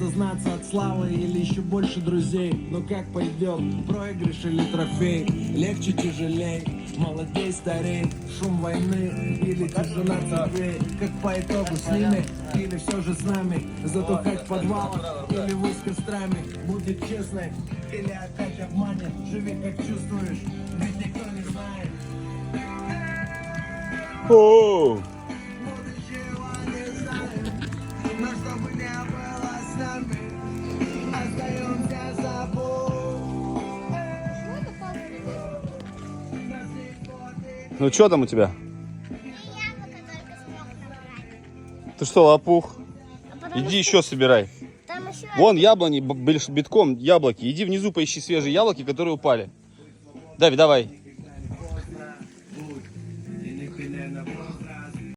осознаться от славы или еще больше друзей. Но как пойдет, проигрыш или трофей? Легче, тяжелей, молодей, старей. Шум войны или тишина церквей? Как по итогу с ними или все же с нами? Затухать в подвалах или вы с кострами? Будет честной или опять обманет? Живи как чувствуешь, ведь никто не знает. О! Будущего не знаем, но чтобы не было с нами, остаемся собой. Ну что там у тебя? Ты что, лопух? Иди еще собирай. Там еще Вон яблони битком, яблоки. Иди внизу поищи свежие яблоки, которые упали. Давай, давай.